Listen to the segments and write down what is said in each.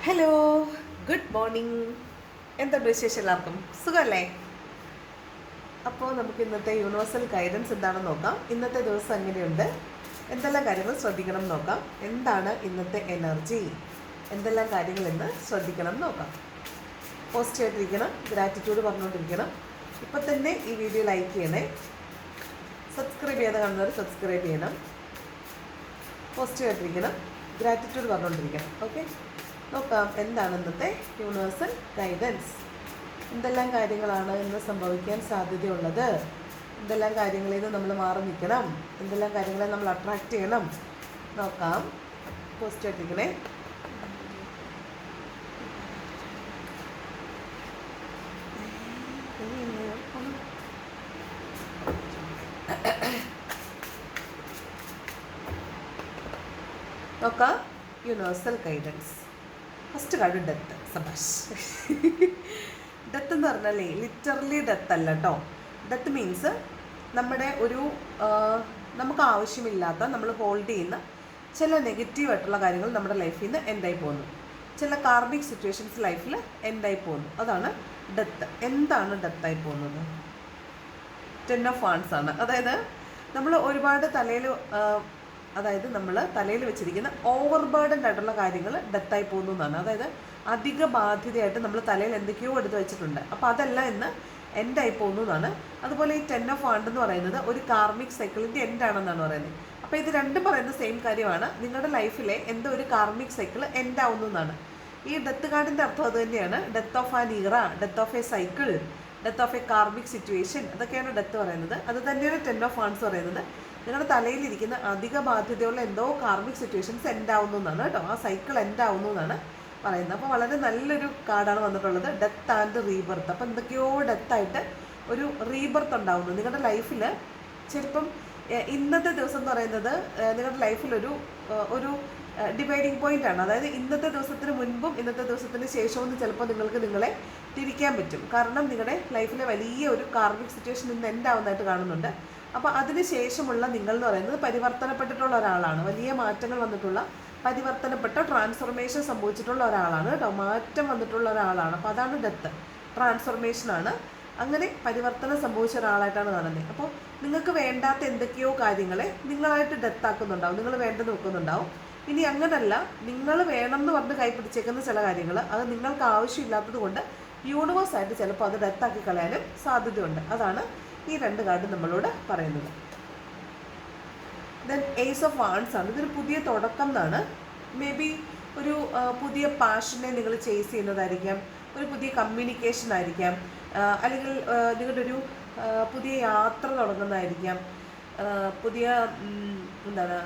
Hello, good morning. എന്തുണ്ട് വിശേഷം? എല്ലാവർക്കും സുഖമല്ലേ? അപ്പോൾ നമുക്ക് ഇന്നത്തെ യൂണിവേഴ്സൽ ഗൈഡൻസ് എന്താണെന്ന് നോക്കാം. ഇന്നത്തെ ദിവസം എങ്ങനെയുണ്ട്, എന്തെല്ലാം കാര്യങ്ങൾ ശ്രദ്ധിക്കണം എന്ന് നോക്കാം. എന്താണ് ഇന്നത്തെ എനർജി, എന്തെല്ലാം കാര്യങ്ങൾ ഇന്ന് ശ്രദ്ധിക്കണം എന്ന് നോക്കാം. പോസിറ്റീവായിട്ടിരിക്കണം, ഗ്രാറ്റിറ്റ്യൂഡ് പറഞ്ഞുകൊണ്ടിരിക്കണം. ഇപ്പം തന്നെ ഈ വീഡിയോ ലൈക്ക് ചെയ്യണേ. സബ്സ്ക്രൈബ് ചെയ്യാതെ കാണുന്നവർ സബ്സ്ക്രൈബ് ചെയ്യണം. പോസിറ്റീവായിട്ടിരിക്കണം, ഗ്രാറ്റിറ്റ്യൂഡ് പറഞ്ഞുകൊണ്ടിരിക്കണം. ഓക്കെ, നോക്കാം എന്താണ് ഇന്നത്തെ യൂണിവേഴ്സൽ ഗൈഡൻസ്. എന്തെല്ലാം കാര്യങ്ങളാണ് ഇന്ന് സംഭവിക്കാൻ സാധ്യതയുള്ളത്, എന്തെല്ലാം കാര്യങ്ങളിൽ നിന്ന് നമ്മൾ മാറി നിൽക്കണം, എന്തെല്ലാം കാര്യങ്ങളെ നമ്മൾ അട്രാക്റ്റ് ചെയ്യണം നോക്കാം. പോസിറ്റീവായിട്ടിരിക്കണേ. നോക്കാം universal guidance. First card death. സബാഷ്. ഡെത്ത് എന്ന് പറഞ്ഞാലേ ലിറ്ററലി ഡെത്ത് അല്ല കേട്ടോ. ഡെത്ത് മീൻസ് നമ്മുടെ ഒരു നമുക്ക് ആവശ്യമില്ലാത്ത, നമ്മൾ ഹോൾഡ് ചെയ്യുന്ന ചില നെഗറ്റീവായിട്ടുള്ള കാര്യങ്ങൾ നമ്മുടെ ലൈഫിൽ നിന്ന് എൻഡായി പോകുന്നു. ചില കാർമിക് സിറ്റുവേഷൻസ് ലൈഫിൽ എൻഡായി പോകുന്നു. അതാണ് ഡെത്ത്. എന്താണ് ഡെത്തായി പോകുന്നത്? 10 ഓഫ് വാൻഡ്സ് ആണ്. അതായത് നമ്മൾ ഒരുപാട് അതായത് നമ്മൾ തലയിൽ വെച്ചിരിക്കുന്ന ഓവർ ബേർഡൻഡ് ആയിട്ടുള്ള കാര്യങ്ങൾ ഡെത്തായി പോകുന്നു എന്നാണ്. അതായത് അധിക ബാധ്യതയായിട്ട് നമ്മൾ തലയിൽ എന്തൊക്കെയോ എടുത്ത് വെച്ചിട്ടുണ്ട്. അപ്പോൾ അതെല്ലാം ഇന്ന് എൻഡായി പോകുന്നു എന്നാണ്. അതുപോലെ ഈ 10 ഓഫ് വാൻഡ് എന്ന് പറയുന്നത് ഒരു കാർമിക് സൈക്കിളിൻ്റെ എൻഡാണെന്നാണ് പറയുന്നത്. അപ്പോൾ ഇത് രണ്ടും പറയുന്ന സെയിം കാര്യമാണ്. നിങ്ങളുടെ ലൈഫിലെ എന്തോ ഒരു കാർമിക് സൈക്കിൾ എൻഡാവുന്നു എന്നാണ്. ഈ ഡെത്ത് കാർഡിൻ്റെ അർത്ഥം അത് തന്നെയാണ്. ഡെത്ത് ഓഫ് ആൻ ഇറ, death of A cycle, death of A karmic situation, അതൊക്കെയാണ് ഡെത്ത് പറയുന്നത്. അത് തന്നെയാണ് 10 ഓഫ് വാൻഡ്സ് പറയുന്നത്. നിങ്ങളുടെ തലയിലിരിക്കുന്ന അധിക ബാധ്യതയുള്ള എന്തോ കാർമിക് സിറ്റുവേഷൻസ് എൻഡാവുന്നു എന്നാണ് കേട്ടോ. ആ സൈക്കിൾ എൻഡാവുന്നു എന്നാണ് പറയുന്നത്. അപ്പോൾ വളരെ നല്ലൊരു കാർഡാണ് വന്നിട്ടുള്ളത്, ഡെത്ത് ആൻഡ് റീബർത്ത്. അപ്പോൾ എന്തൊക്കെയോ ഡെത്തായിട്ട് ഒരു റീബർത്ത് ഉണ്ടാവുന്നു നിങ്ങളുടെ ലൈഫിൽ. ചിലപ്പം ഇന്നത്തെ ദിവസം എന്ന് പറയുന്നത് നിങ്ങളുടെ ലൈഫിലൊരു ഒരു ഡിവൈഡിങ് പോയിന്റ് ആണ്. അതായത് ഇന്നത്തെ ദിവസത്തിന് മുൻപും ഇന്നത്തെ ദിവസത്തിന് ശേഷവും ചിലപ്പോൾ നിങ്ങൾക്ക് നിങ്ങളെ തിരിക്കാൻ പറ്റും. കാരണം നിങ്ങളുടെ ലൈഫിലെ വലിയ ഒരു കാർമിക് സിറ്റുവേഷൻ ഇന്ന് എൻഡാവുന്നതായിട്ട് കാണുന്നുണ്ട്. അപ്പോൾ അതിന് ശേഷമുള്ള നിങ്ങൾ എന്ന് പറയുന്നത് പരിവർത്തനപ്പെട്ടിട്ടുള്ള ഒരാളാണ്. വലിയ മാറ്റങ്ങൾ വന്നിട്ടുള്ള, പരിവർത്തനപ്പെട്ട, ട്രാൻസ്ഫോർമേഷൻ സംഭവിച്ചിട്ടുള്ള ഒരാളാണ് കേട്ടോ. മാറ്റം വന്നിട്ടുള്ള ഒരാളാണ്. അപ്പോൾ അതാണ് ഡെത്ത്, ട്രാൻസ്ഫോർമേഷനാണ്. അങ്ങനെ പരിവർത്തനം സംഭവിച്ച ഒരാളായിട്ടാണ് കാണുന്നത്. അപ്പോൾ നിങ്ങൾക്ക് വേണ്ടാത്ത എന്തൊക്കെയോ കാര്യങ്ങളെ നിങ്ങളായിട്ട് ഡെത്താക്കുന്നുണ്ടാവും, നിങ്ങൾ വേണ്ടെന്ന് വെക്കുന്നുണ്ടാവും. ഇനി അങ്ങനല്ല, നിങ്ങൾ വേണം എന്ന് പറഞ്ഞ് കൈപ്പിടിച്ചേക്കുന്ന ചില കാര്യങ്ങൾ അത് നിങ്ങൾക്ക് ആവശ്യമില്ലാത്തത് കൊണ്ട് യൂണിവേഴ്സായിട്ട് ചിലപ്പോൾ അത് ഡെത്താക്കി കളയാനും സാധ്യതയുണ്ട്. അതാണ് ഈ രണ്ട് കാർഡ് നമ്മളോട് പറയുന്നത്. ദെൻ ഏസ് ഓഫ് വാൻഡ്സ് ആണ്. ഇതൊരു പുതിയ തുടക്കം എന്നാണ്. മേ ബി ഒരു പുതിയ പാഷനെ നിങ്ങൾ ചേസ് ചെയ്യുന്നതായിരിക്കാം, ഒരു പുതിയ കമ്മ്യൂണിക്കേഷൻ ആയിരിക്കാം, അല്ലെങ്കിൽ നിങ്ങളുടെ ഒരു പുതിയ യാത്ര തുടങ്ങുന്നതായിരിക്കാം, പുതിയ എന്താണ്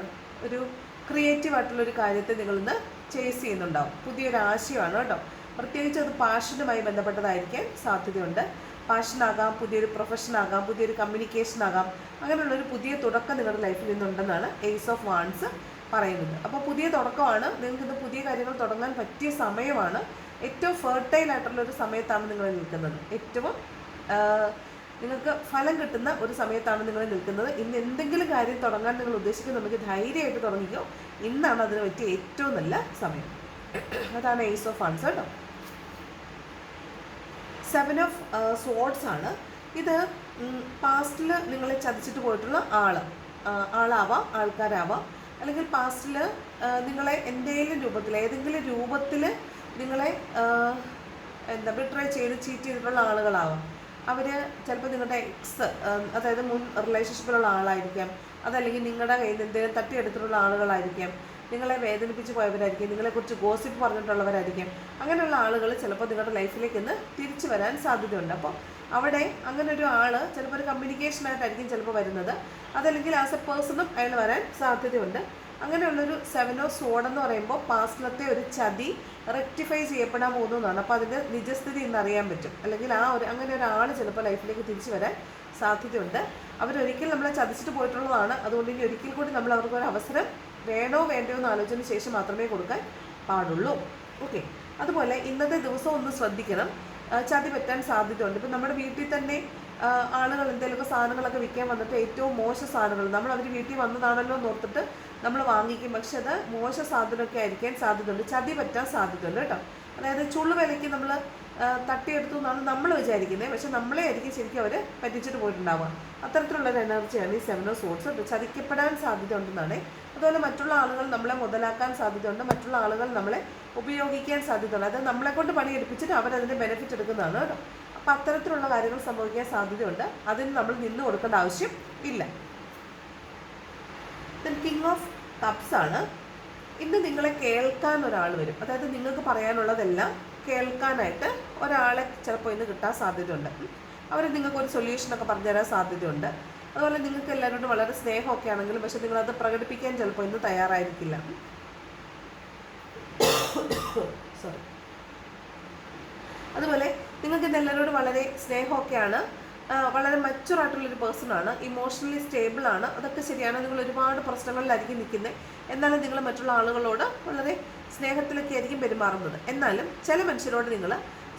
ഒരു ക്രിയേറ്റീവായിട്ടുള്ളൊരു കാര്യത്തെ നിങ്ങളിന്ന് ചേസ് ചെയ്യുന്നുണ്ടാവും. പുതിയൊരു ആശയമാണ് കേട്ടോ. പ്രത്യേകിച്ച് അത് പാഷനുമായി ബന്ധപ്പെട്ടതായിരിക്കാൻ സാധ്യതയുണ്ട്. പാഷനാകാം, പുതിയൊരു പ്രൊഫഷനാകാം, പുതിയൊരു കമ്മ്യൂണിക്കേഷനാകാം. അങ്ങനെയുള്ളൊരു പുതിയ തുടക്കം നിങ്ങളുടെ ലൈഫിൽ നിന്നുണ്ടെന്നാണ് ഏസ് ഓഫ് വാൻഡ്സ് പറയുന്നത്. അപ്പോൾ പുതിയ തുടക്കമാണ്, നിങ്ങൾക്കിന്ന് പുതിയ കാര്യങ്ങൾ തുടങ്ങാൻ പറ്റിയ സമയമാണ്. ഏറ്റവും ഫെർട്ടൈൽ ആയിട്ടുള്ളൊരു സമയത്താണ് നിങ്ങൾ നിൽക്കുന്നത്. ഏറ്റവും നിങ്ങൾക്ക് ഫലം കിട്ടുന്ന ഒരു സമയത്താണ് നിങ്ങൾ നിൽക്കുന്നത്. ഇന്ന് എന്തെങ്കിലും കാര്യം തുടങ്ങാൻ നിങ്ങൾ ഉദ്ദേശിക്കുന്നുണ്ടെങ്കിൽ ധൈര്യമായിട്ട് തുടങ്ങിക്കോ. ഇന്നാണ് അതിന് പറ്റിയ ഏറ്റവും നല്ല സമയം. അതാണ് ഏസ് ഓഫ് വാൻഡ്സ് കേട്ടോ. 7 ഓഫ് സ്വോർഡ്സ് ആണ്. ഇത് പാസ്റ്റിൽ നിങ്ങളെ ചതിച്ചിട്ട് പോയിട്ടുള്ള ആളാവാം, ആൾക്കാരാവാം, അല്ലെങ്കിൽ പാസ്റ്റിൽ നിങ്ങളെ ഏതെങ്കിലും രൂപത്തിൽ നിങ്ങളെ ബിട്രേ ചെയ്ത് ചീറ്റ് ചെയ്തിട്ടുള്ള ആളുകളാവാം. അവർ ചിലപ്പോൾ നിങ്ങളുടെ എക്സ്, അതായത് മുൻ റിലേഷൻഷിപ്പിലുള്ള ആളായിരിക്കാം, അതല്ലെങ്കിൽ നിങ്ങളുടെ കയ്യിൽ നിന്ന് എന്തെങ്കിലും തട്ടിയെടുത്തിട്ടുള്ള ആളുകളായിരിക്കാം, നിങ്ങളെ വേദനിപ്പിച്ച് പോയവരായിരിക്കും, നിങ്ങളെക്കുറിച്ച് ഗോസിപ്പ് പറഞ്ഞിട്ടുള്ളവരായിരിക്കും. അങ്ങനെയുള്ള ആളുകൾ ചിലപ്പോൾ നിങ്ങളുടെ ലൈഫിലേക്ക് ഇന്ന് തിരിച്ചു വരാൻ സാധ്യതയുണ്ട്. അപ്പോൾ അവിടെ അങ്ങനെ ഒരു ആൾ ചിലപ്പോൾ ഒരു കമ്മ്യൂണിക്കേഷനായിട്ടായിരിക്കും ചിലപ്പോൾ വരുന്നത്, അതല്ലെങ്കിൽ ആസ് എ പേഴ്സണും അയാൾ വരാൻ സാധ്യതയുണ്ട്. അങ്ങനെയുള്ളൊരു 7 ഓഫ് സ്വോർഡ് എന്ന് പറയുമ്പോൾ പാസ്റ്റിലത്തെ ഒരു ചതി റെക്ടിഫൈ ചെയ്യപ്പെടാൻ പോകുന്നു എന്നാണ്. അപ്പോൾ അതിൻ്റെ നിജസ്ഥിതി ഇന്ന് അറിയാൻ പറ്റും. അല്ലെങ്കിൽ അങ്ങനെ ഒരാൾ ചിലപ്പോൾ ലൈഫിലേക്ക് തിരിച്ചു വരാൻ സാധ്യതയുണ്ട്. അവരൊരിക്കൽ നമ്മളെ ചതിച്ചിട്ട് പോയിട്ടുള്ളതാണ്. അതുകൊണ്ട് ഇനി ഒരിക്കൽ കൂടി നമ്മൾ അവർക്കൊരു അവസരം വേണോ വേണ്ടയോ എന്ന് ആലോചിച്ചതിന് ശേഷം മാത്രമേ കൊടുക്കാൻ പാടുള്ളൂ. ഓക്കെ, അതുപോലെ ഇന്നത്തെ ദിവസം ഒന്ന് ശ്രദ്ധിക്കണം, ചതി പറ്റാൻ സാധ്യതയുണ്ട്. ഇപ്പം നമ്മുടെ വീട്ടിൽ തന്നെ ആളുകൾ എന്തെങ്കിലുമൊക്കെ സാധനങ്ങളൊക്കെ വിൽക്കാൻ വന്നിട്ട് ഏറ്റവും മോശം സാധനങ്ങൾ, നമ്മൾ അവർ വീട്ടിൽ വന്നതാണല്ലോ എന്ന് ഓർത്തിട്ട് നമ്മൾ വാങ്ങിക്കും, പക്ഷെ അത് മോശ സാധനമൊക്കെ ആയിരിക്കാൻ സാധ്യതയുണ്ട്, ചതി പറ്റാൻ സാധ്യതയുണ്ട് കേട്ടോ. അതായത് ചുള്ളു വിലയ്ക്ക് നമ്മൾ തട്ടിയെടുത്തു എന്നാണ് നമ്മൾ വിചാരിക്കുന്നത്, പക്ഷെ നമ്മളെ ആയിരിക്കും ശരിക്കും അവർ പറ്റിച്ചിട്ട് പോയിട്ടുണ്ടാവുക. അത്തരത്തിലുള്ളൊരു എനർജിയാണ് ഈ 7 ഓഫ് സോർഡ്സ്. ചതിക്കപ്പെടാൻ സാധ്യത ഉണ്ടെന്നാണ്. അതുപോലെ മറ്റുള്ള ആളുകൾ നമ്മളെ മുതലാക്കാൻ സാധ്യതയുണ്ട്, മറ്റുള്ള ആളുകൾ നമ്മളെ ഉപയോഗിക്കാൻ സാധ്യതയുണ്ട്. അത് നമ്മളെ കൊണ്ട് പണിയെടുപ്പിച്ചിട്ട് അവരതിൻ്റെ ബെനിഫിറ്റ് എടുക്കുന്നതാണ് കേട്ടോ. അപ്പം അത്തരത്തിലുള്ള കാര്യങ്ങൾ സംഭവിക്കാൻ സാധ്യതയുണ്ട്. അതിന് നമ്മൾ നിന്ന് കൊടുക്കേണ്ട ആവശ്യം ഇല്ല. കിങ് ഓഫ് കപ്സ് ആണ്. ഇന്ന് നിങ്ങളെ കേൾക്കാൻ ഒരാൾ വരും. അതായത് നിങ്ങൾക്ക് പറയാനുള്ളതെല്ലാം കേൾക്കാനായിട്ട് ഒരാളെ ചിലപ്പോൾ ഇന്ന് കിട്ടാൻ സാധ്യതയുണ്ട്. അവർ നിങ്ങൾക്ക് ഒരു സൊല്യൂഷനൊക്കെ പറഞ്ഞു തരാൻ സാധ്യതയുണ്ട്. അതുപോലെ നിങ്ങൾക്ക് എല്ലാവരോടും വളരെ സ്നേഹമൊക്കെ ആണെങ്കിലും പക്ഷെ നിങ്ങളത് പ്രകടിപ്പിക്കാൻ ചിലപ്പോൾ ഇന്ന് തയ്യാറായിരിക്കില്ല. സോറി. അതുപോലെ നിങ്ങൾക്ക് ഇന്ന് എല്ലാവരോടും വളരെ സ്നേഹമൊക്കെയാണ്, വളരെ മച്ചുറായിട്ടുള്ളൊരു പേഴ്സണാണ്, ഇമോഷണലി സ്റ്റേബിളാണ്. അതൊക്കെ ശരിയാണ്. നിങ്ങൾ ഒരുപാട് പ്രശ്നങ്ങളിലായിരിക്കും നിൽക്കുന്നത്, എന്നാലും നിങ്ങൾ മറ്റുള്ള ആളുകളോട് വളരെ സ്നേഹത്തിലൊക്കെ ആയിരിക്കും പെരുമാറുന്നത്. എന്നാലും ചില മനുഷ്യരോട് നിങ്ങൾ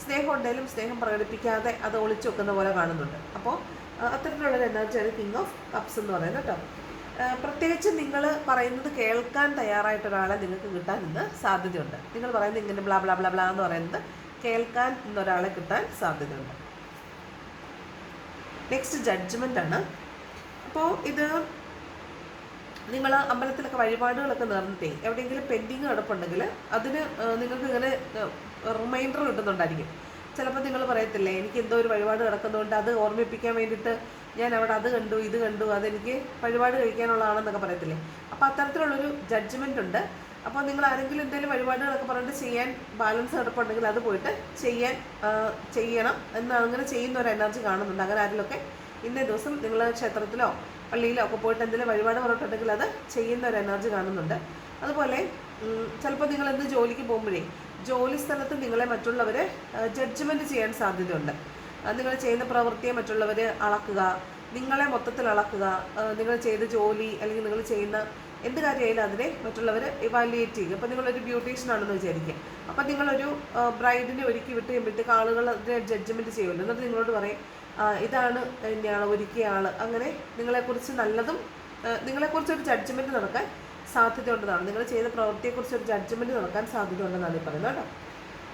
സ്നേഹം ഉണ്ടെങ്കിലും സ്നേഹം പ്രകടിപ്പിക്കാതെ അത് ഒളിച്ചു വെക്കുന്ന പോലെ കാണുന്നുണ്ട്. അപ്പോൾ അത്തരത്തിലുള്ളൊരു എനർജിയാണ് കിങ് ഓഫ് കപ്സ് എന്ന് പറയുന്നത് കേട്ടോ. പ്രത്യേകിച്ച് നിങ്ങൾ പറയുന്നത് കേൾക്കാൻ തയ്യാറായിട്ടൊരാളെ നിങ്ങൾക്ക് കിട്ടാൻ ഇന്ന് സാധ്യതയുണ്ട്. നിങ്ങൾ പറയുന്നത് ഇങ്ങനെ ബ്ലാ ബ്ലാ ബ്ലാ ബ്ലാ എന്ന് പറയുന്നത് കേൾക്കാൻ ഇന്നൊരാളെ കിട്ടാൻ സാധ്യതയുണ്ട്. നെക്സ്റ്റ് ജഡ്ജ്മെൻ്റ് ആണ്. അപ്പോൾ ഇത് നിങ്ങൾ അമ്പലത്തിലൊക്കെ വഴിപാടുകളൊക്കെ നേർന്നിട്ടേ എവിടെയെങ്കിലും പെൻഡിങ് കിടപ്പുണ്ടെങ്കിൽ അതിന് നിങ്ങൾക്ക് ഇങ്ങനെ റിമൈൻഡർ കിട്ടുന്നുണ്ടായിരിക്കും. ചിലപ്പോൾ നിങ്ങൾ പറയത്തില്ലേ, എനിക്ക് എന്തോ ഒരു വഴിപാട് കിടക്കുന്നതുകൊണ്ട് അത് ഓർമ്മിപ്പിക്കാൻ വേണ്ടിയിട്ട് ഞാൻ അവിടെ അത് കണ്ടു ഇത് കണ്ടു, അതെനിക്ക് വഴിപാട് കഴിക്കാനുള്ളതാണെന്നൊക്കെ പറയത്തില്ലേ. അപ്പോൾ അത്തരത്തിലുള്ളൊരു ജഡ്ജ്മെൻ്റ് ഉണ്ട്. അപ്പോൾ നിങ്ങൾ ആരെങ്കിലും എന്തെങ്കിലും വഴിപാടുകളൊക്കെ പറഞ്ഞിട്ട് ചെയ്യാൻ ബാലൻസ് കിടപ്പുണ്ടെങ്കിൽ അത് പോയിട്ട് ചെയ്യണം എന്ന് അങ്ങനെ ചെയ്യുന്ന ഒരു എനർജി കാണുന്നുണ്ട്. അങ്ങനെ ആരെങ്കിലുമൊക്കെ ഇന്നേ ദിവസം നിങ്ങൾ ക്ഷേത്രത്തിലോ പള്ളിയിലോ ഒക്കെ പോയിട്ട് എന്തെങ്കിലും വഴിപാട് പറഞ്ഞിട്ടുണ്ടെങ്കിൽ അത് ചെയ്യുന്ന ഒരു എനർജി കാണുന്നുണ്ട്. അതുപോലെ ചിലപ്പോൾ നിങ്ങൾ എന്ത് ജോലിക്ക് പോകുമ്പോഴേ ജോലി സ്ഥലത്ത് നിങ്ങളെ മറ്റുള്ളവർ ജഡ്ജ്മെൻറ്റ് ചെയ്യാൻ സാധ്യതയുണ്ട്. നിങ്ങൾ ചെയ്യുന്ന പ്രവൃത്തിയെ മറ്റുള്ളവർ അളക്കുക, നിങ്ങളെ മൊത്തത്തിൽ അളക്കുക, നിങ്ങൾ ചെയ്ത ജോലി അല്ലെങ്കിൽ നിങ്ങൾ ചെയ്യുന്ന എന്ത് കാര്യമായാലും അതിനെ മറ്റുള്ളവർ ഇവാലുവേറ്റ് ചെയ്യുക. അപ്പോൾ നിങ്ങളൊരു ബ്യൂട്ടീഷ്യനാണെന്ന് വിചാരിക്കുക. അപ്പോൾ നിങ്ങളൊരു ബ്രൈഡിനെ ഒരുക്കി വിട്ട് കഴിയുമ്പോഴത്തേക്ക് ആളുകൾ അതിനെ ജഡ്ജ്മെൻറ്റ് ചെയ്യുമല്ലോ. എന്നിട്ട് നിങ്ങളോട് പറയും ഇതാണ് ഇന്നയാൾ ഒരുക്കിയ ആൾ. അങ്ങനെ നിങ്ങളെക്കുറിച്ച് നല്ലതും നിങ്ങളെക്കുറിച്ചൊരു ജഡ്ജ്മെൻറ്റ് നടക്കാൻ സാധ്യതയുണ്ടെന്നാണ്. നിങ്ങൾ ചെയ്ത പ്രവൃത്തിയെക്കുറിച്ച് ഒരു ജഡ്ജ്മെൻറ്റ് നടക്കാൻ സാധ്യതയുണ്ടെന്നാണ് ഈ പറയുന്നത് കേട്ടോ.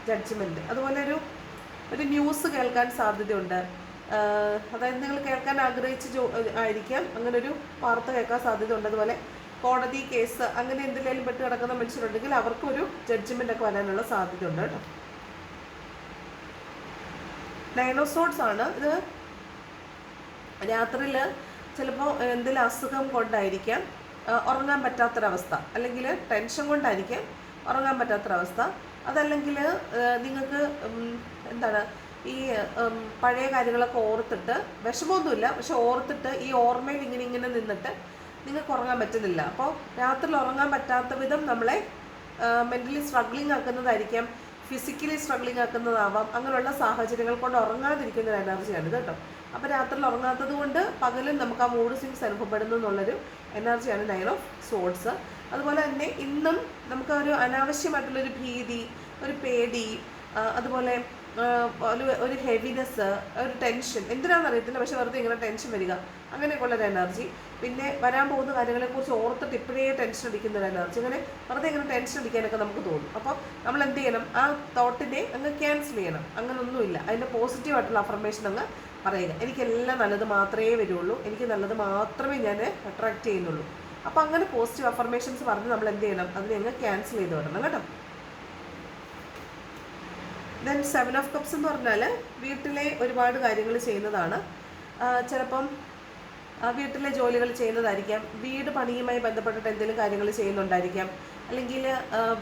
ജഡ്ജ്മെൻറ്റ്. അതുപോലെ ഒരു ന്യൂസ് കേൾക്കാൻ സാധ്യതയുണ്ട്. അതായത് നിങ്ങൾ കേൾക്കാൻ ആഗ്രഹിച്ച് ആയിരിക്കാം അങ്ങനെ ഒരു വാർത്ത കേൾക്കാൻ സാധ്യതയുണ്ട്. അതുപോലെ കോടതി കേസ് അങ്ങനെ എന്തിലേലും പെട്ട് കിടക്കുന്ന മനുഷ്യരുണ്ടെങ്കിൽ അവർക്കും ഒരു ജഡ്ജ്മെൻ്റ് ഒക്കെ വരാനുള്ള സാധ്യതയുണ്ട് കേട്ടോ. 9 ഓഫ് സോർഡ്സ് ആണ്. ഇത് രാത്രിയിൽ ചിലപ്പോൾ എന്തെങ്കിലും അസുഖം കൊണ്ടായിരിക്കാം ഉറങ്ങാൻ പറ്റാത്തൊരവസ്ഥ, അല്ലെങ്കിൽ ടെൻഷൻ കൊണ്ടായിരിക്കാം ഉറങ്ങാൻ പറ്റാത്തൊരവസ്ഥ. അതല്ലെങ്കിൽ നിങ്ങൾക്ക് എന്താണ് ഈ പഴയ കാര്യങ്ങളൊക്കെ ഓർത്തിട്ട് വിഷമമൊന്നുമില്ല, പക്ഷെ ഓർത്തിട്ട് ഈ ഓർമ്മയിൽ ഇങ്ങനെ നിന്നിട്ട് നിങ്ങൾക്ക് ഉറങ്ങാൻ പറ്റുന്നില്ല. അപ്പോൾ രാത്രിയിൽ ഉറങ്ങാൻ പറ്റാത്ത വിധം നമ്മളെ മെൻ്റലി സ്ട്രഗ്ലിംഗ് ആക്കുന്നതായിരിക്കാം, ഫിസിക്കലി സ്ട്രഗ്ലിംഗ് ആക്കുന്നതാവാം. അങ്ങനെയുള്ള സാഹചര്യങ്ങൾ കൊണ്ട് ഉറങ്ങാതിരിക്കുന്ന ഒരു എനർജിയാണ് ഇത് കേട്ടോ. അപ്പോൾ രാത്രിയിൽ ഉറങ്ങാത്തത് കൊണ്ട് പകലും നമുക്ക് ആ മൂഡ് സ്വിങ്സ് അനുഭവപ്പെടുന്നു എന്നുള്ളൊരു എനർജിയാണ് 9 ഓഫ് സോർഡ്സ്. അതുപോലെ തന്നെ ഇന്നും നമുക്ക് ഒരു അനാവശ്യമായിട്ടുള്ളൊരു ഭീതി, ഒരു പേടി, അതുപോലെ ഒരു ഹെവിനെസ്, ഒരു ടെൻഷൻ, എന്തിനാണെന്ന് അറിയത്തില്ല, പക്ഷെ വെറുതെ ഇങ്ങനെ ടെൻഷൻ വരിക, അങ്ങനെയൊക്കെയുള്ളൊരു എനർജി. പിന്നെ വരാൻ പോകുന്ന കാര്യങ്ങളെക്കുറിച്ച് ഓർത്തിട്ട് ഇപ്പോഴേ ടെൻഷൻ അടിക്കുന്ന ഒരു എനർജി. അങ്ങനെ വെറുതെ ഇങ്ങനെ ടെൻഷൻ അടിക്കാനൊക്കെ നമുക്ക് തോന്നും. അപ്പോൾ നമ്മൾ എന്ത് ചെയ്യണം, ആ തോട്ടിനെ അങ്ങ് ക്യാൻസൽ ചെയ്യണം. അങ്ങനൊന്നുമില്ല, അതിൻ്റെ പോസിറ്റീവായിട്ടുള്ള അഫർമേഷൻ അങ്ങ് പറയുക. എനിക്കെല്ലാം നല്ലത് മാത്രമേ വരുള്ളൂ, എനിക്ക് നല്ലത് മാത്രമേ ഞാൻ അട്രാക്റ്റ് ചെയ്യുന്നുള്ളൂ. അപ്പോൾ അങ്ങനെ പോസിറ്റീവ് അഫർമേഷൻസ് പറഞ്ഞ് നമ്മൾ എന്ത് ചെയ്യണം, അതിനെ അങ്ങ് ക്യാൻസൽ ചെയ്ത് വിടണം കേട്ടോ. ദെൻ 7 ഓഫ് കപ്സ് എന്ന് പറഞ്ഞാൽ വീട്ടിലെ ഒരുപാട് കാര്യങ്ങൾ ചെയ്യുന്നതാണ്. ചിലപ്പം വീട്ടിലെ ജോലികൾ ചെയ്യുന്നതായിരിക്കാം, വീട് പണിയുമായി ബന്ധപ്പെട്ടിട്ട് എന്തെങ്കിലും കാര്യങ്ങൾ ചെയ്യുന്നുണ്ടായിരിക്കാം, അല്ലെങ്കിൽ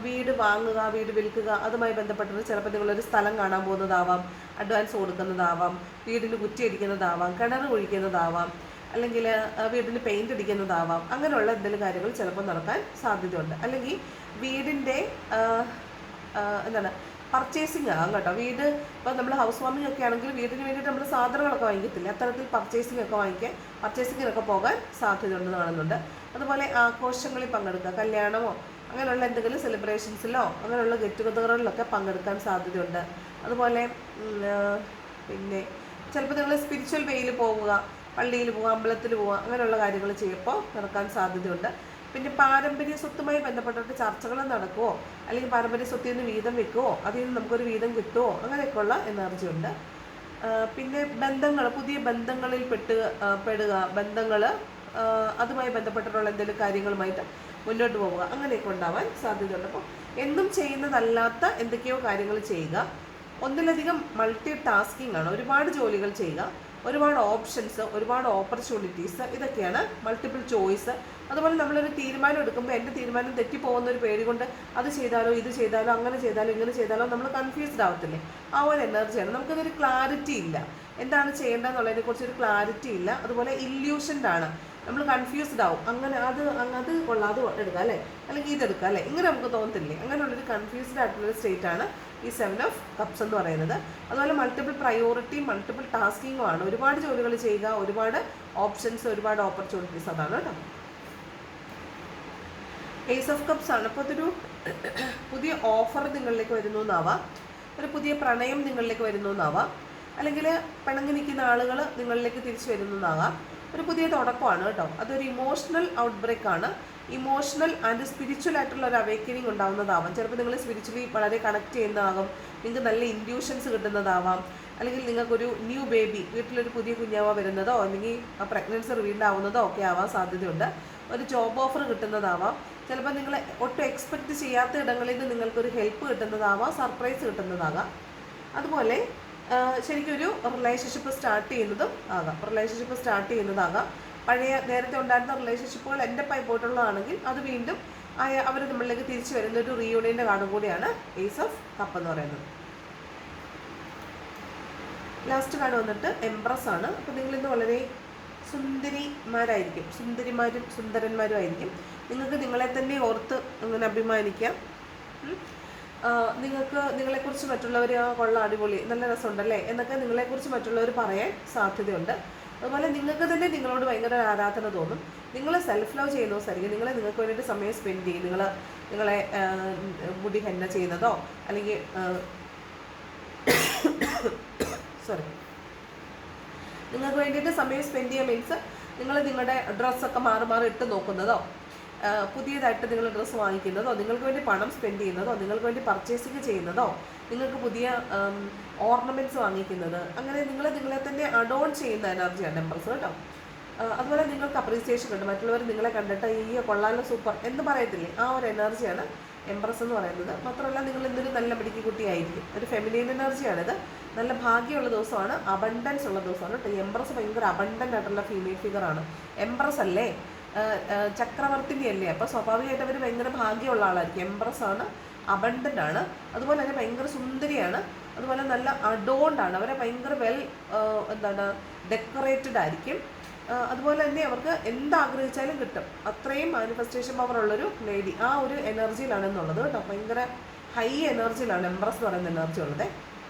വീട് വാങ്ങുക, വീട് വിൽക്കുക, അതുമായി ബന്ധപ്പെട്ടിട്ട് ചിലപ്പോൾ നിങ്ങളൊരു സ്ഥലം കാണാൻ പോകുന്നതാവാം, അഡ്വാൻസ് കൊടുക്കുന്നതാവാം, വീടിന് കുറ്റിയടിക്കുന്നതാവാം, കിണർ കുഴിക്കുന്നതാവാം, അല്ലെങ്കിൽ വീടിന് പെയിൻ്റ് അടിക്കുന്നതാവാം. അങ്ങനെയുള്ള എന്തെങ്കിലും കാര്യങ്ങൾ ചിലപ്പോൾ നടക്കാൻ സാധ്യതയുണ്ട്. അല്ലെങ്കിൽ വീടിൻ്റെ എന്താണ് പർച്ചേസിങ് ആകാം കേട്ടോ. വീട് ഇപ്പോൾ നമ്മൾ ഹൗസ് വാമിംഗ് ഒക്കെ ആണെങ്കിൽ വീടിന് വേണ്ടിയിട്ട് നമ്മൾ സാധനങ്ങളൊക്കെ വാങ്ങിക്കത്തില്ല, അത്തരത്തിൽ പർച്ചേസിങ്ങിനൊക്കെ പോകാൻ സാധ്യതയുണ്ടെന്ന് കാണുന്നുണ്ട്. അതുപോലെ ആഘോഷങ്ങളിൽ പങ്കെടുക്കുക, കല്യാണമോ അങ്ങനെയുള്ള എന്തെങ്കിലും സെലിബ്രേഷൻസിലോ അങ്ങനെയുള്ള ഗെറ്റ് ടുഗദറുകളിലൊക്കെ പങ്കെടുക്കാൻ സാധ്യതയുണ്ട്. അതുപോലെ പിന്നെ ചിലപ്പോൾ നിങ്ങൾ സ്പിരിച്വൽ വേയിൽ പോവുക, പള്ളിയിൽ പോവുക, അമ്പലത്തിൽ പോവുക, അങ്ങനെയുള്ള കാര്യങ്ങൾ ചെയ്യുമ്പോൾ നടക്കാൻ സാധ്യതയുണ്ട്. പിന്നെ പാരമ്പര്യ സ്വത്തുമായി ബന്ധപ്പെട്ടിട്ട് ചർച്ചകൾ നടക്കുമോ, അല്ലെങ്കിൽ പാരമ്പര്യ സ്വത്തിൽ നിന്ന് വീതം വെക്കുമോ, അതിൽ നിന്ന് നമുക്കൊരു വീതം കിട്ടുമോ, അങ്ങനെയൊക്കെയുള്ള എനർജി ഉണ്ട്. പിന്നെ ബന്ധങ്ങൾ, പുതിയ ബന്ധങ്ങളിൽ പെടുക, ബന്ധങ്ങൾ അതുമായി ബന്ധപ്പെട്ടിട്ടുള്ള എന്തെങ്കിലും കാര്യങ്ങളുമായിട്ട് മുന്നോട്ട് പോവുക, അങ്ങനെയൊക്കെ ഉണ്ടാവാൻ സാധ്യതയുണ്ട്. അപ്പോൾ എന്നും ചെയ്യുന്നതല്ലാത്ത എന്തൊക്കെയോ കാര്യങ്ങൾ ചെയ്യുക, ഒന്നിലധികം മൾട്ടി ടാസ്കിങ് ആണ്, ഒരുപാട് ജോലികൾ ചെയ്യുക, ഒരുപാട് ഓപ്ഷൻസ്, ഒരുപാട് ഓപ്പർച്യൂണിറ്റീസ്, ഇതൊക്കെയാണ് മൾട്ടിപ്പിൾ ചോയ്സ്. അതുപോലെ നമ്മളൊരു തീരുമാനം എടുക്കുമ്പോൾ എൻ്റെ തീരുമാനം തെറ്റിപ്പോകുന്ന ഒരു പേടി കൊണ്ട് അത് ചെയ്താലോ ഇത് ചെയ്താലോ അങ്ങനെ ചെയ്താലോ ഇങ്ങനെ ചെയ്താലോ നമ്മൾ കൺഫ്യൂസ്ഡ് ആവത്തില്ലേ, ആ ഒരു എനർജിയാണ്. നമുക്കതൊരു ക്ലാരിറ്റി ഇല്ല, എന്താണ് ചെയ്യേണ്ടതെന്നുള്ളതിനെ കുറിച്ചൊരു ക്ലാരിറ്റി ഇല്ല. അതുപോലെ ഇല്യൂഷൻഡ് ആണ്, നമ്മൾ കൺഫ്യൂസ്ഡ് ആവും, അങ്ങനെ അത് കൊള്ളാം, അത് എടുക്കാം അല്ലേ, അല്ലെങ്കിൽ ഇതെടുക്കാം അല്ലേ, ഇങ്ങനെ നമുക്ക് തോന്നത്തില്ലേ, അങ്ങനെയുള്ളൊരു കൺഫ്യൂസ്ഡ് ആയിട്ടുള്ളൊരു സ്റ്റേറ്റ് ആണ് ഈ 7 ഓഫ് കപ്സ് എന്ന് പറയുന്നത്. അതുപോലെ മൾട്ടിപ്പിൾ പ്രയോറിറ്റി, മൾട്ടിപ്പിൾ ടാസ്കിങ്ങും ആണ്, ഒരുപാട് ജോലികൾ ചെയ്യുക, ഒരുപാട് ഓപ്ഷൻസ്, ഒരുപാട് ഓപ്പർച്യൂണിറ്റീസ്, അതാണ് കേട്ടോ. ഏസ് ഓഫ് കപ്സ് ആണ്. അപ്പോൾ അതൊരു പുതിയ ഓഫർ നിങ്ങളിലേക്ക് വരുന്നു എന്നാവാം, ഒരു പുതിയ പ്രണയം നിങ്ങളിലേക്ക് വരുന്നു എന്നാവാം, അല്ലെങ്കിൽ പിണങ്ങി നിൽക്കുന്ന ആളുകൾ നിങ്ങളിലേക്ക് തിരിച്ചു വരുന്നു എന്നാകാം, ഒരു പുതിയ തുടക്കമാണ് കേട്ടോ. അതൊരു ഇമോഷണൽ ഔട്ട് ബ്രേക്ക് ആണ്, ഇമോഷണൽ ആൻഡ് സ്പിരിച്വൽ ആയിട്ടുള്ള ഒരു അവേക്കനിങ് ഉണ്ടാകുന്നതാവാം. ചിലപ്പോൾ നിങ്ങൾ സ്പിരിച്വലി വളരെ കണക്ട് ചെയ്യുന്നതാകും, നിങ്ങൾക്ക് നല്ല ഇൻഡ്യൂഷൻസ് കിട്ടുന്നതാവാം, അല്ലെങ്കിൽ നിങ്ങൾക്കൊരു ന്യൂ ബേബി, വീട്ടിലൊരു പുതിയ കുഞ്ഞാവ വരുന്നതോ അല്ലെങ്കിൽ പ്രഗ്നൻസി റിവീൽഡ് ആവുന്നതോ ഒക്കെ ആവാൻ സാധ്യതയുണ്ട്. ഒരു ജോബ് ഓഫർ കിട്ടുന്നതാവാം, ചിലപ്പോൾ നിങ്ങൾ ഒട്ടും എക്സ്പെക്റ്റ് ചെയ്യാത്ത ഇടങ്ങളിൽ നിന്ന് നിങ്ങൾക്കൊരു ഹെൽപ്പ് കിട്ടുന്നതാവാം, സർപ്രൈസ് കിട്ടുന്നതാകാം. അതുപോലെ ശരിക്കും ഒരു റിലേഷൻഷിപ്പ് സ്റ്റാർട്ട് ചെയ്യുന്നതാകാം, പഴയ നേരത്തെ ഉണ്ടായിരുന്ന റിലേഷൻഷിപ്പുകൾ എൻഡപ്പായി പോയിട്ടുള്ളതാണെങ്കിൽ അത് വീണ്ടും അവർ നമ്മളിലേക്ക് തിരിച്ചു വരുന്ന ഒരു റീയൂണിയൻ്റെ കാർഡും കൂടിയാണ് ഏസ് ഓഫ് കപ്പ് എന്ന് പറയുന്നത്. ലാസ്റ്റ് കാർഡ് വന്നിട്ട് എംപ്രസ് ആണ്. അപ്പോൾ നിങ്ങളിന്ന് വളരെ സുന്ദരിമാരും സുന്ദരന്മാരും ആയിരിക്കും. നിങ്ങൾക്ക് നിങ്ങളെ തന്നെ ഓർത്ത് അങ്ങനെ അഭിമാനിക്കാം. നിങ്ങളെക്കുറിച്ച് മറ്റുള്ളവർ കൊള്ളാം, അടിപൊളി, നല്ല രസമുണ്ടല്ലേ എന്നൊക്കെ നിങ്ങളെക്കുറിച്ച് മറ്റുള്ളവർ പറയാൻ സാധ്യതയുണ്ട്. അതുപോലെ നിങ്ങൾക്ക് തന്നെ നിങ്ങളോട് ഭയങ്കര ആരാധന തോന്നും. നിങ്ങൾ സെൽഫ് ലവ് ചെയ്യുന്ന ദിവസമായിരിക്കും, നിങ്ങൾക്ക് വേണ്ടിയിട്ട് സമയം സ്പെൻഡ് ചെയ്യും. നിങ്ങളെ മുടി ഹെന്ന ചെയ്യുന്നതോ അല്ലെങ്കിൽ നിങ്ങൾക്ക് വേണ്ടിയിട്ട് സമയം സ്പെൻഡ് ചെയ്യുക മീൻസ് നിങ്ങൾ നിങ്ങളുടെ ഡ്രസ്സൊക്കെ മാറി ഇട്ട് നോക്കുന്നതോ, പുതിയതായിട്ട് നിങ്ങൾ ഡ്രസ്സ് വാങ്ങിക്കുന്നതോ, നിങ്ങൾക്ക് വേണ്ടി പണം സ്പെൻഡ് ചെയ്യുന്നതോ, നിങ്ങൾക്ക് വേണ്ടി പർച്ചേസിങ് ചെയ്യുന്നതോ, നിങ്ങൾക്ക് പുതിയ ഓർണമെൻറ്റ്സ് വാങ്ങിക്കുന്നത്, അങ്ങനെ നിങ്ങളെ തന്നെ അഡോൺ ചെയ്യുന്ന എനർജിയാണ് എംപ്രസ് കേട്ടോ. അതുപോലെ നിങ്ങൾക്ക് അപ്രീസിയേഷൻ കിട്ടും, മറ്റുള്ളവർ നിങ്ങളെ കണ്ടിട്ട് ഈ കൊള്ളാലോ സൂപ്പർ എന്ന് പറയത്തില്ലേ, ആ ഒരു എനർജിയാണ് എംപ്രസ് എന്ന് പറയുന്നത്. മാത്രമല്ല നിങ്ങൾ ഇന്നൊരു നല്ല പിടിക്കുട്ടിയായിരിക്കും, ഒരു ഫെമിനൈൻ എനർജിയാണിത്. നല്ല ഭാഗ്യമുള്ള ദിവസമാണ്, അബണ്ടൻസ് ഉള്ള ദിവസമാണ് കേട്ടോ. എംപ്രസ് ഭയങ്കര അബണ്ടൻ്റ് ആയിട്ടുള്ള ഫീമെയിൽ ഫിഗറാണ്. എംപ്രസ് അല്ലേ, ചക്രവർത്തിനി അല്ലേ, അപ്പോൾ സ്വാഭാവികമായിട്ട് അവർ ഭയങ്കര ഭാഗ്യമുള്ള ആളായിരിക്കും. എംപ്രസ് ആണ്, അബണ്ടൻ്റ് ആണ്, അതുപോലെ തന്നെ ഭയങ്കര സുന്ദരിയാണ്, അതുപോലെ നല്ല അഡോണ്ടാണ്, അവരെ ഭയങ്കര ഡെക്കറേറ്റഡ് ആയിരിക്കും. അതുപോലെ തന്നെ അവർക്ക് എന്താഗ്രഹിച്ചാലും കിട്ടും, അത്രയും മാനിഫെസ്റ്റേഷൻ പവർ ഉള്ളൊരു ലേഡി, ആ ഒരു എനർജിയിലാണ് എന്നുള്ളത് കേട്ടോ. ഭയങ്കര ഹൈ എനർജിയിലാണ് എംപ്രസ് എന്ന് പറയുന്ന എനർജി ഉള്ളത്,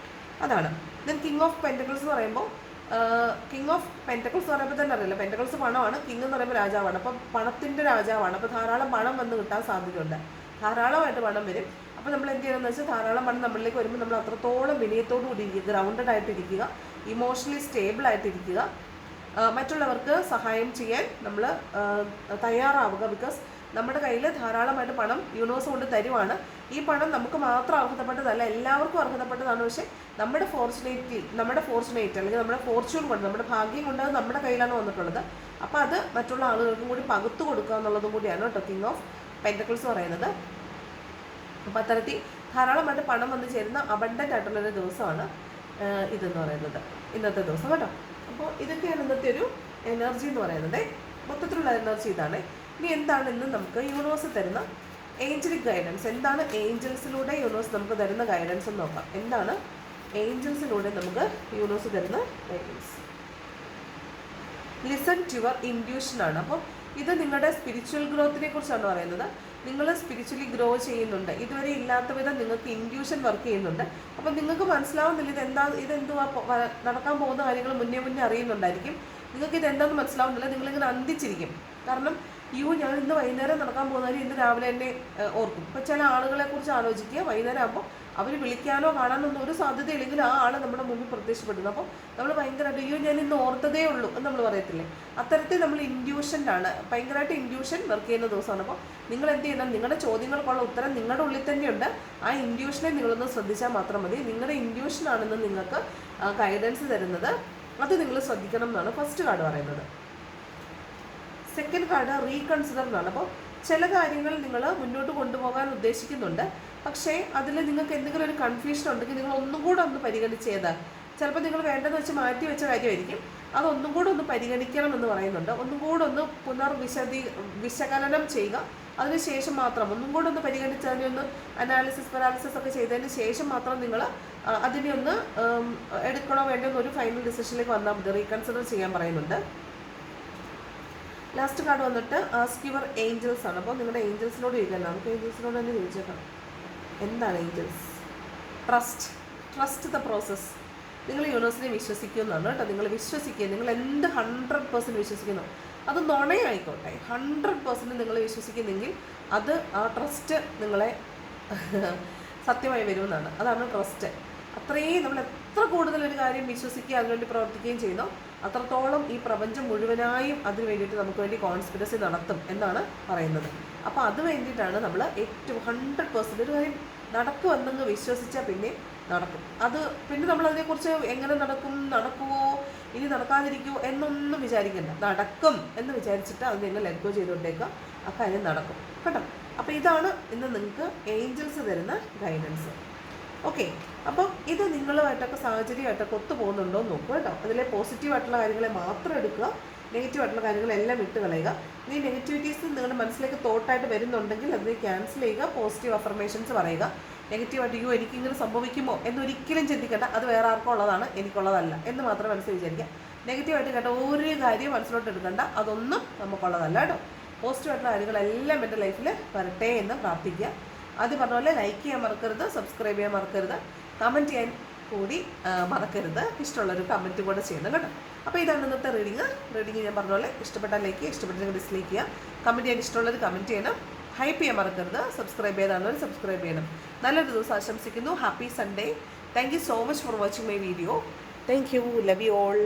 അതാണ്. ദെൻ കിങ് ഓഫ് പെൻറ്റക്കിൾസ് എന്ന് പറയുമ്പോൾ തന്നെ അറിയില്ല, പെൻറ്റക്കിൾസ് പണമാണ്, കിങ് എന്ന് പറയുമ്പോൾ രാജാവാണ്, അപ്പം പണത്തിൻ്റെ രാജാവാണ്. അപ്പോൾ ധാരാളം പണം വന്ന് കിട്ടാൻ സാധ്യതയുണ്ട്, ധാരാളമായിട്ട് പണം വരും. അപ്പോൾ നമ്മൾ എന്ത് ചെയ്യണമെന്ന് വെച്ചാൽ ധാരാളം പണം നമ്മളിലേക്ക് വരുമ്പോൾ നമ്മൾ അത്രത്തോളം വിനയത്തോടു കൂടി ഇരിക്കുക, ഗ്രൗണ്ടഡ് ആയിട്ടിരിക്കുക, ഇമോഷണലി സ്റ്റേബിൾ ആയിട്ടിരിക്കുക, മറ്റുള്ളവർക്ക് സഹായം ചെയ്യാൻ നമ്മൾ തയ്യാറാവുക. ബിക്കോസ് നമ്മുടെ കയ്യിൽ ധാരാളമായിട്ട് പണം യൂണിവേഴ്സ് കൊണ്ട് തരുവാണ്. ഈ പണം നമുക്ക് മാത്രം അർഹതപ്പെട്ടതല്ല, എല്ലാവർക്കും അർഹതപ്പെട്ടതാണ്. പക്ഷേ നമ്മുടെ ഫോർച്ചുനേറ്റ് അല്ലെങ്കിൽ നമ്മുടെ ഫോർച്യൂൺ കൊണ്ട്, നമ്മുടെ ഭാഗ്യം കൊണ്ട് അത് നമ്മുടെ കയ്യിലാണ് വന്നിട്ടുള്ളത്. അപ്പോൾ അത് മറ്റുള്ള ആളുകൾക്കും കൂടി പകുത്തു കൊടുക്കുക എന്നുള്ളതും കൂടിയാണ് കേട്ടോ കിങ് ഓഫ് പെൻറ്റക്കിൾസ് പറയുന്നത്. അപ്പോൾ അത്തരത്തിൽ ധാരാളമായിട്ട് പണം വന്ന് ചേരുന്ന അബണ്ടൻ്റ് ആയിട്ടുള്ളൊരു ദിവസമാണ് ഇതെന്ന് പറയുന്നത്, ഇന്നത്തെ ദിവസം കേട്ടോ. അപ്പോൾ ഇതൊക്കെയാണ് ഇന്നത്തെ ഒരു എനർജി എന്ന് പറയുന്നത്. മൊത്തത്തിലുള്ള എനർജി ഇതാണ്. ഇനി എന്താണ് ഇന്ന് നമുക്ക് യൂണിവേഴ്സ് തരുന്ന ഏഞ്ചലിക് ഗൈഡൻസ്, എന്താണ് ഏഞ്ചൽസിലൂടെ യൂണിവേഴ്സ് നമുക്ക് തരുന്ന ഗൈഡൻസ് എന്ന് നോക്കാം. എന്താണ് ഏഞ്ചൽസിലൂടെ നമുക്ക് യൂണിവേഴ്സ് തരുന്ന guidance? Listen to your intuition ആണ്. അപ്പോൾ ഇത് നിങ്ങളുടെ സ്പിരിച്വൽ ഗ്രോത്തിനെ കുറിച്ചാണ് പറയുന്നത്. നിങ്ങൾ സ്പിരിച്വലി ഗ്രോ ചെയ്യുന്നുണ്ട്, ഇതുവരെ ഇല്ലാത്ത വിധം നിങ്ങൾക്ക് ഇൻഡ്യൂഷൻ വർക്ക് ചെയ്യുന്നുണ്ട്. അപ്പം നിങ്ങൾക്ക് മനസ്സിലാവുന്നില്ല ഇതെന്തുവാ നടക്കാൻ പോകുന്ന കാര്യങ്ങൾ മുന്നേ അറിയുന്നുണ്ടായിരിക്കും. നിങ്ങൾക്ക് ഇതെന്താണെന്ന് മനസ്സിലാവുന്നില്ല, നിങ്ങളിങ്ങനെ അന്തിച്ചിരിക്കും. കാരണം അയ്യോ ഞാൻ ഇന്ന് വൈകുന്നേരം നടക്കാൻ പോകുന്നവർ ഇന്ന് രാവിലെ തന്നെ ഓർക്കും. ഇപ്പോൾ ചില ആളുകളെ കുറിച്ച് ആലോചിക്കുക, വൈകുന്നേരം ആകുമ്പോൾ അവർ വിളിക്കാനോ കാണാനോ ഒന്നും ഒരു സാധ്യതയില്ലെങ്കിൽ ആ ആൾ നമ്മുടെ മുമ്പിൽ പ്രത്യക്ഷപ്പെടുന്നു. അപ്പോൾ നമ്മൾ ഭയങ്കരമായിട്ട് അയ്യോ ഞാൻ ഇന്ന് ഓർത്തതേ ഉള്ളൂ എന്ന് നമ്മൾ പറയത്തില്ലേ, അത്തരത്തിൽ നമ്മൾ ഇൻഡ്യൂഷനിലാണ്, ഭയങ്കരമായിട്ട് ഇൻഡ്യൂഷൻ വർക്ക് ചെയ്യുന്ന ദിവസമാണ്. അപ്പോൾ നിങ്ങൾ എന്ത് ചെയ്യണം, നിങ്ങളുടെ ചോദ്യങ്ങൾക്കുള്ള ഉത്തരം നിങ്ങളുടെ ഉള്ളിൽ തന്നെയുണ്ട്. ആ ഇൻഡ്യൂഷനെ നിങ്ങളൊന്ന് ശ്രദ്ധിച്ചാൽ മാത്രം മതി. നിങ്ങളുടെ ഇൻഡ്യൂഷനാണെന്ന് നിങ്ങൾക്ക് ഗൈഡൻസ് തരുന്നത്, അത് നിങ്ങൾ ശ്രദ്ധിക്കണം എന്നാണ് ഫസ്റ്റ് കാർഡ് പറയുന്നത്. സെക്കൻഡ് കാർഡ് റീകൺസിഡർ എന്നാണ്. അപ്പോൾ ചില കാര്യങ്ങൾ നിങ്ങൾ മുന്നോട്ട് കൊണ്ടുപോകാൻ ഉദ്ദേശിക്കുന്നുണ്ട്, പക്ഷേ അതിൽ നിങ്ങൾക്ക് എന്തെങ്കിലും ഒരു കൺഫ്യൂഷൻ ഉണ്ടെങ്കിൽ നിങ്ങൾ ഒന്നും കൂടെ ഒന്ന് പരിഗണിച്ചേതാ. ചിലപ്പോൾ നിങ്ങൾ വേണ്ടെന്ന് വെച്ച് മാറ്റി വെച്ച കാര്യമായിരിക്കും, അതൊന്നും കൂടെ ഒന്ന് പരിഗണിക്കണം എന്ന് പറയുന്നുണ്ട്. ഒന്നും കൂടെ ഒന്ന് വിശകലനം ചെയ്യുക, അതിനുശേഷം മാത്രം ഒന്നും കൂടെ ഒന്ന് പരിഗണിച്ച് അതിനെ ഒന്ന് പാരാലിസിസ് ഒക്കെ ചെയ്തതിന് ശേഷം മാത്രം നിങ്ങൾ അതിനെ ഒന്ന് എടുക്കണോ വേണ്ടോ എന്നൊരു ഫൈനൽ ഡിസിഷനിലേക്ക് വന്നാൽ മതി. റീകൺസിഡർ ചെയ്യാൻ പറയുന്നുണ്ട്. ലാസ്റ്റ് കാർഡ് വന്നിട്ട് ആസ്ക് യുവർ ഏഞ്ചൽസ് ആണ്. അപ്പോൾ നിങ്ങളുടെ ഏഞ്ചൽസിനോട് ചോദിക്കാം, നമുക്ക് ഏഞ്ചൽസിനോട് തന്നെ ചോദിച്ചേക്കാം എന്താണ് ഏഞ്ചൽസ്. Trust the process. നിങ്ങൾ യൂണിവേഴ്സിനെ വിശ്വസിക്കുമെന്നാണ് കേട്ടോ. നിങ്ങൾ വിശ്വസിക്കുക, നിങ്ങൾ എന്ത് 100% വിശ്വസിക്കുന്നു, അത് നുണയായിക്കോട്ടെ, 100% നിങ്ങൾ വിശ്വസിക്കുന്നെങ്കിൽ അത് ആ ട്രസ്റ്റ് നിങ്ങളെ സത്യമായി വരുമെന്നാണ്. അതാണ് ട്രസ്റ്റ്. അത്രയും നമ്മൾ എത്ര കൂടുതൽ ഒരു കാര്യം വിശ്വസിക്കുക, അതിനുവേണ്ടി പ്രവർത്തിക്കുകയും ചെയ്യുന്നു, അത്രത്തോളം ഈ പ്രപഞ്ചം മുഴുവനായും അതിന് വേണ്ടിയിട്ട് നമുക്ക് വേണ്ടി കോൺസ്പിറസി നടത്തും എന്നാണ് പറയുന്നത്. അപ്പോൾ അത് വേണ്ടിയിട്ടാണ് നമ്മൾ ഏറ്റവും 100% ഒരു കാര്യം നടക്കുമെന്നങ്ങ് വിശ്വസിച്ചാൽ പിന്നെ നടക്കും. അത് പിന്നെ നമ്മളതിനെക്കുറിച്ച് എങ്ങനെ നടക്കുമോ ഇനി നടക്കാതിരിക്കുമോ എന്നൊന്നും വിചാരിക്കണ്ട. നടക്കും എന്ന് വിചാരിച്ചിട്ട് അതിനെ ലെറ്റ് ഗോ ചെയ്തുകൊണ്ടേക്കുക, ആ കാര്യം നടക്കും കേട്ടോ. അപ്പോൾ ഇതാണ് ഇന്ന് നിങ്ങൾക്ക് ഏഞ്ചൽസ് തരുന്ന ഗൈഡൻസ്. ഓക്കെ, അപ്പം ഇത് നിങ്ങളുമായിട്ടൊക്കെ സാഹചര്യമായിട്ടൊക്കെ ഒത്തു പോകുന്നുണ്ടോ എന്ന് നോക്കുക കേട്ടോ. അതിലെ പോസിറ്റീവായിട്ടുള്ള കാര്യങ്ങളെ മാത്രം എടുക്കുക, നെഗറ്റീവായിട്ടുള്ള കാര്യങ്ങളെല്ലാം വിട്ട് കളയുക. ഈ നെഗറ്റിവിറ്റീസ് നിങ്ങളുടെ മനസ്സിലേക്ക് തോട്ടായിട്ട് വരുന്നുണ്ടെങ്കിൽ അതിനെ ക്യാൻസൽ ചെയ്യുക, പോസിറ്റീവ് അഫർമേഷൻസ് പറയുക. നെഗറ്റീവായിട്ട് അയ്യോ എനിക്കിങ്ങനെ സംഭവിക്കുമോ എന്നൊരിക്കലും ചിന്തിക്കേണ്ട, അത് വേറെ ആർക്കും ഉള്ളതാണ്, എനിക്കുള്ളതല്ല എന്ന് മാത്രം മനസ്സിൽ വിചാരിക്കുക. നെഗറ്റീവായിട്ട് കേട്ട ഒരു കാര്യം മനസ്സിലോട്ട് എടുക്കേണ്ട, അതൊന്നും നമുക്കുള്ളതല്ല കേട്ടോ. പോസിറ്റീവായിട്ടുള്ള കാര്യങ്ങളെല്ലാം എൻ്റെ ലൈഫിൽ വരട്ടെ എന്ന് പ്രാർത്ഥിക്കുക. ആദ്യം പറഞ്ഞ പോലെ ലൈക്ക് ചെയ്യാൻ മറക്കരുത്, സബ്സ്ക്രൈബ് ചെയ്യാൻ മറക്കരുത്, കമൻറ്റ് ചെയ്യാൻ കൂടി മറക്കരുത്. ഇഷ്ടമുള്ളൊരു കമൻറ്റ് കൂടെ ചെയ്യണം കേട്ടോ. അപ്പോൾ ഇതാണ് ഇന്നത്തെ റീഡിങ് ഞാൻ പറഞ്ഞ പോലെ ഇഷ്ടപ്പെട്ടാൽ ലൈക്ക് ചെയ്യുക, ഇഷ്ടപ്പെട്ടില്ലെങ്കിൽ ഡിസ്ലൈക്ക് ചെയ്യുക, കമൻറ്റ് ചെയ്യാൻ ഇഷ്ടമുള്ളത് കമൻറ്റ് ചെയ്യണം, ഹൈപ്പ് ചെയ്യാൻ മറക്കരുത്, സബ്സ്ക്രൈബ് ചെയ്താണല്ലോ സബ്സ്ക്രൈബ് ചെയ്യണം. നല്ലൊരു ദിവസം ആശംസിക്കുന്നു. Happy Sunday. Thank you so much for watching my video. Thank you. Love you all.